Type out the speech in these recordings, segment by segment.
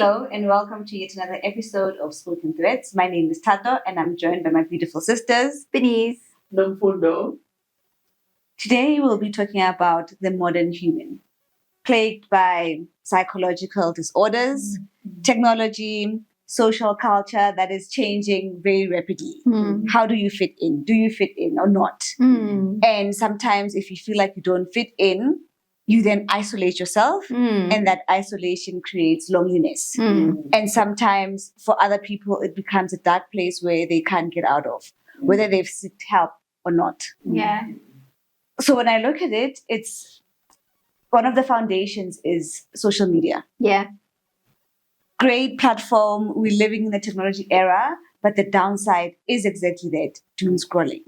Hello and welcome to yet another episode of Spoken Threads. My name is Tato and I'm joined by my beautiful sisters, Bernice. Nomfundo. Today we'll be talking about the modern human, plagued by psychological disorders, technology, social culture that is changing very rapidly. How do you fit in? Do you fit in or not? And sometimes if you feel like you don't fit in, you then isolate yourself, and that isolation creates loneliness. And sometimes for other people, it becomes a dark place where they can't get out of, whether they've sought help or not. Yeah. So when I look at it, it's one of the foundations is social media. Yeah. Great platform. We're living in the technology era, but the downside is exactly that, doom scrolling.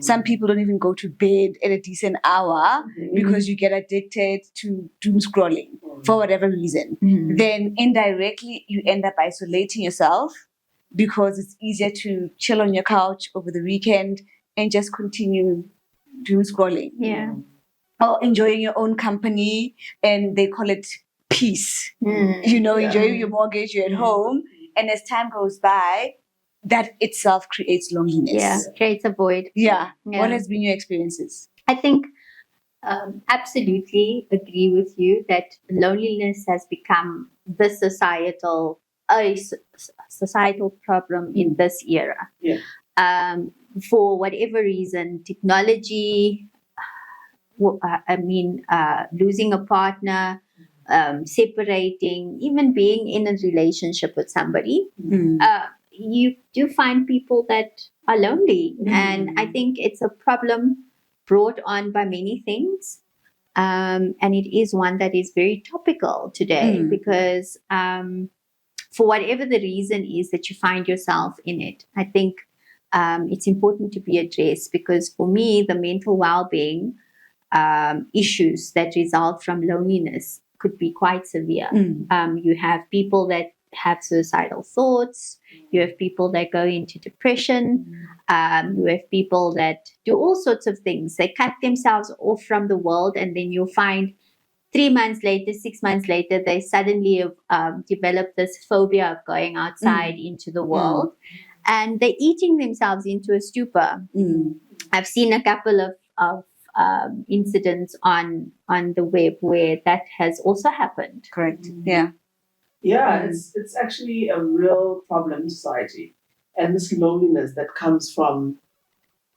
Some people don't even go to bed at a decent hour because you get addicted to doom scrolling for whatever reason. Then indirectly, you end up isolating yourself because it's easier to chill on your couch over the weekend and just continue doom scrolling. Yeah. Or enjoying your own company, and they call it peace. Enjoying your mortgage, you're at home. And as time goes by, that itself creates loneliness. Yeah. Creates a void. Yeah. Yeah. What has been your experiences? I think absolutely agree with you that loneliness has become the societal problem in this era. Yeah. For whatever reason, technology, losing a partner, separating, even being in a relationship with somebody, you do find people that are lonely. And I think it's a problem brought on by many things. And it is one that is very topical today because for whatever the reason is that you find yourself in it, I think it's important to be addressed, because for me, the mental well-being issues that result from loneliness could be quite severe. You have people that have suicidal thoughts. You have people that go into depression. You have people that do all sorts of things. They cut themselves off from the world, and then you'll find 3 months later, 6 months later, they suddenly have developed this phobia of going outside into the world, and they're eating themselves into a stupor. I've seen a couple of incidents on the web where that has also happened. Correct. Yeah. Yeah, it's actually a real problem in society. And this loneliness that comes from,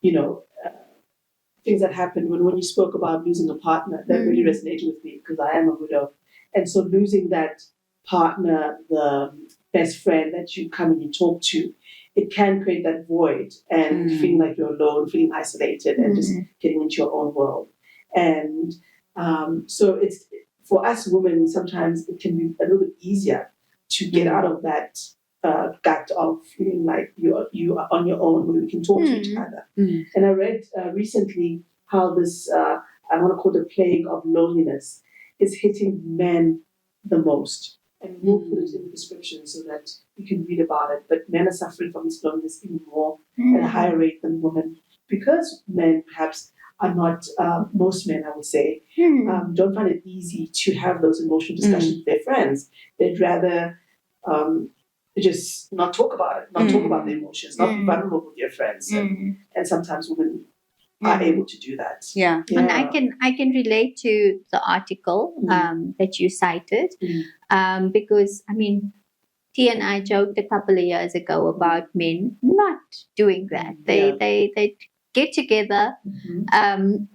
things that happen when you spoke about losing a partner, that really resonated with me because I am a widow. And so losing that partner, the best friend that you come and you talk to, it can create that void and feeling like you're alone, feeling isolated, and just getting into your own world. And so it's, for us women, sometimes it can be a little bit easier to get out of that gut of feeling like you are on your own, where we can talk to each other. And I read recently how this, I want to call it a plague of loneliness, is hitting men the most. And we'll put it in the description so that you can read about it. But men are suffering from this loneliness even more at a higher rate than women, because men perhaps are not, most men, I would say, don't find it easy to have those emotional discussions with their friends. They'd rather just not talk about it, not talk about their emotions, not be vulnerable with their friends. And sometimes women are able to do that. Yeah. And I can relate to the article that you cited, because T and I joked a couple of years ago about men not doing that. They get together and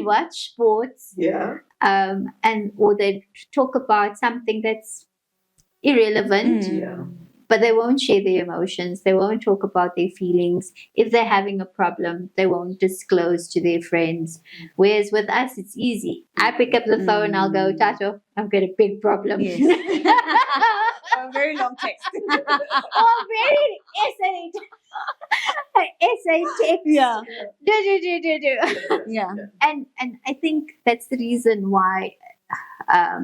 watch sports, or they talk about something that's irrelevant. But they won't share their emotions. They won't talk about their feelings. If they're having a problem, they won't disclose to their friends. Whereas with us, it's easy. I pick up the phone, I'll go, Tato, I've got a big problem. Yes. A very long text. Very essay text. Yeah. Do. Yeah. And I think that's the reason why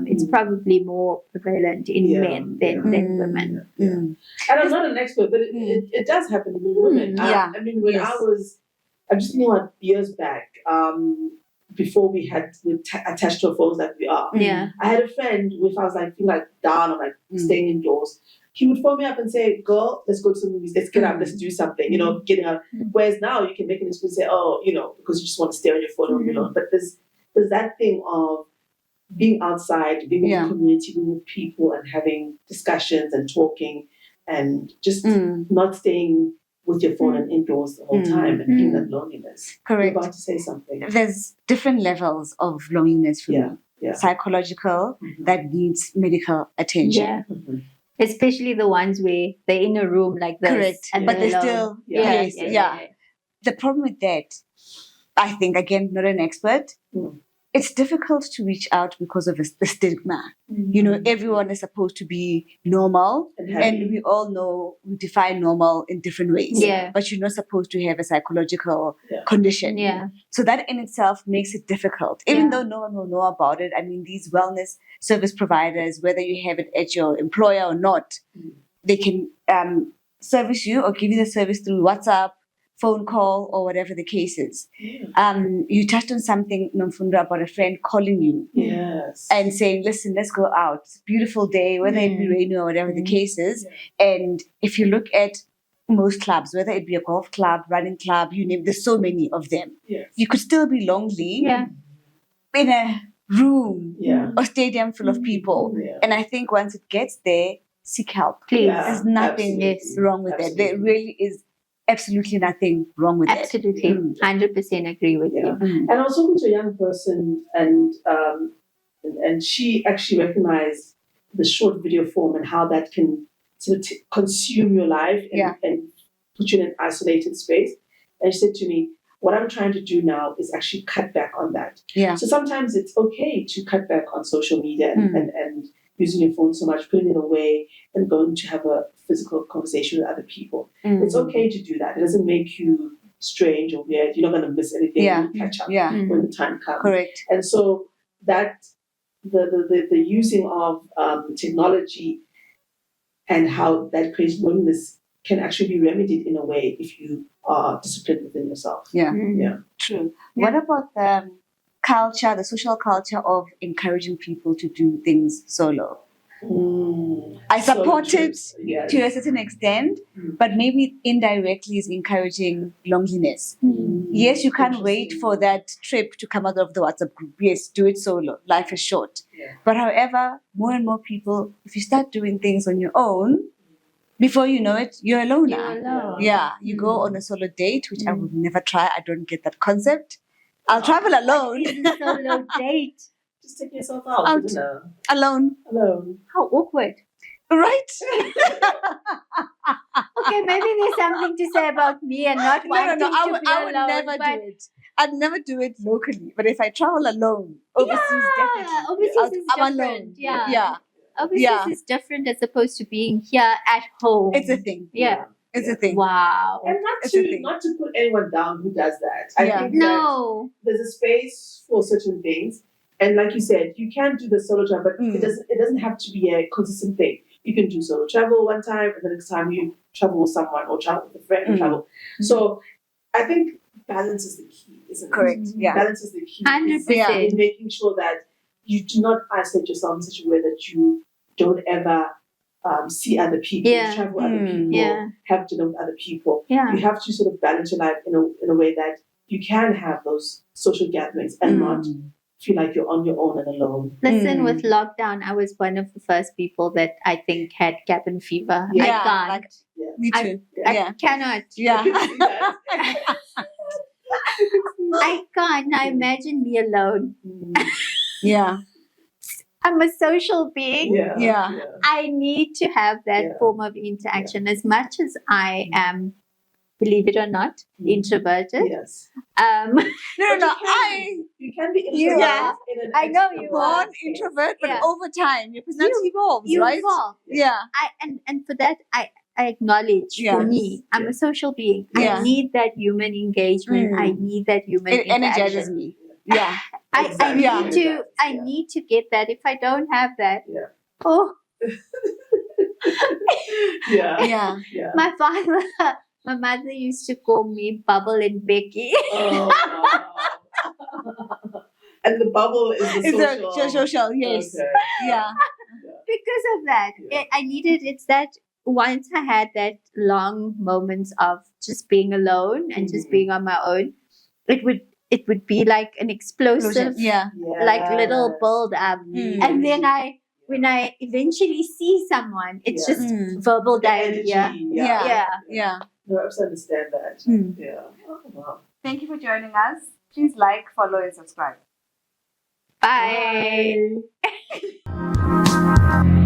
it's probably more prevalent in men than women. And I'm not an expert, but it does happen in women. Yeah. I'm just thinking about years back, before we attached to our phones like we are. Yeah. I had a friend, if I was like feeling like down or like staying indoors, he would phone me up and say, "Girl, let's go to the movies. Let's get up. Let's do something." You know, getting out. Whereas now you can make an excuse and say, "Oh, you know, because you just want to stare at your phone all day long." But there's that thing of being outside, being with the community, being with people, and having discussions and talking, and just not staying with your phone and indoors the whole time and feeling that loneliness. Correct. You're about to say something. There's different levels of loneliness for me. Yeah. Psychological that needs medical attention. Yeah. Especially the ones where they're in a room like this. Correct. And But they're alone. still Yeah. The problem with that, I think, again, not an expert, it's difficult to reach out because of the stigma. You know, everyone is supposed to be normal, and we all know we define normal in different ways. Yeah. But you're not supposed to have a psychological condition. Yeah. So that in itself makes it difficult, even though no one will know about it. I mean, these wellness service providers, whether you have it at your employer or not, they can service you or give you the service through WhatsApp, phone call, or whatever the case is. You touched on something, Nomfundo, about a friend calling you and saying, "Listen, let's go out. It's a beautiful day, whether it be rainy or whatever the case is." And if you look at most clubs, whether it be a golf club, running club, you name, there's so many of them. You could still be lonely in a room or stadium full of people. And I think once it gets there, seek help. Please. There's nothing wrong with that. There really is absolutely nothing wrong with that. Absolutely. 100% agree with you. And I was talking to a young person, and she actually recognized the short video form and how that can sort of consume your life and put you in an isolated space. And she said to me, "What I'm trying to do now is actually cut back on that." So sometimes it's okay to cut back on social media and using your phone so much, putting it away and going to have a physical conversation with other people. It's okay to do that. It doesn't make you strange or weird. You're not going to miss anything. You'll catch up when the time comes. Correct. And so that the using of technology and how that creates loneliness can actually be remedied in a way if you are disciplined within yourself. True. What about the culture, the social culture of encouraging people to do things solo? I support it to a certain extent, but maybe indirectly is encouraging loneliness. Yes, you can't wait for that trip to come out of the WhatsApp group. Yes, do it solo. Life is short. But however, more and more people, if you start doing things on your own, before you know it, you're alone now. You go on a solo date, which I would never try. I don't get that concept. I'll travel alone. Solo date. Just take yourself out. Alone. How awkward. Right? Okay, maybe there's something to say about me and not wanting to be I would alone, never but do it. I'd never do it locally. But if I travel alone, overseas, definitely. Overseas is I'm different. alone. Yeah. Overseas is different as opposed to being here at home. It's a thing. Yeah. It's a thing. Wow. And not to put anyone down who does that. I think No. that there's a space for certain things. And like you said, you can do the solo travel, but it doesn't have to be a consistent thing. You can do solo travel one time, and the next time you travel with someone or travel with a friend or travel. So I think balance is the key, isn't it? Correct. Yeah. Balance is the key. 100%. In making sure that you do not isolate yourself in such a way that you don't ever see other people, travel with other people, have dinner with other people. Yeah. You have to sort of balance your life in a way that you can have those social gatherings and not feel like you're on your own and alone. Listen, with lockdown, I was one of the first people that I think had cabin fever. I can't. Me too. I cannot. Yeah. I can't. Now imagine me alone. Yeah. I'm a social being. Yeah. I need to have that form of interaction as much as I am, believe it or not, introverted. Yes. No. You can be introverted. I know you are. Born introvert, but over time your personality evolves, you right? evolve. Yeah. And for that I acknowledge for me, I'm a social being. I need that human engagement. I need that human interaction. It energizes me. Yeah. I need to get that. If I don't have that, my mother used to call me Bubble and Becky. Oh, And the bubble is the It's social. a social, yes. Okay. Yeah. Because of that, Yeah. I needed. It's that once I had that long moments of just being alone and just Mhm. being on my own, it would be like an explosive, Yeah. like little Yes. build up, Really. and then when I eventually see someone, it's Yeah. just Mm. verbal The energy. diarrhea. Yeah. Yeah. Yeah. No, I absolutely understand that. Mm. Yeah. Oh, wow. Thank you for joining us. Please like, follow, and subscribe. Bye. Bye.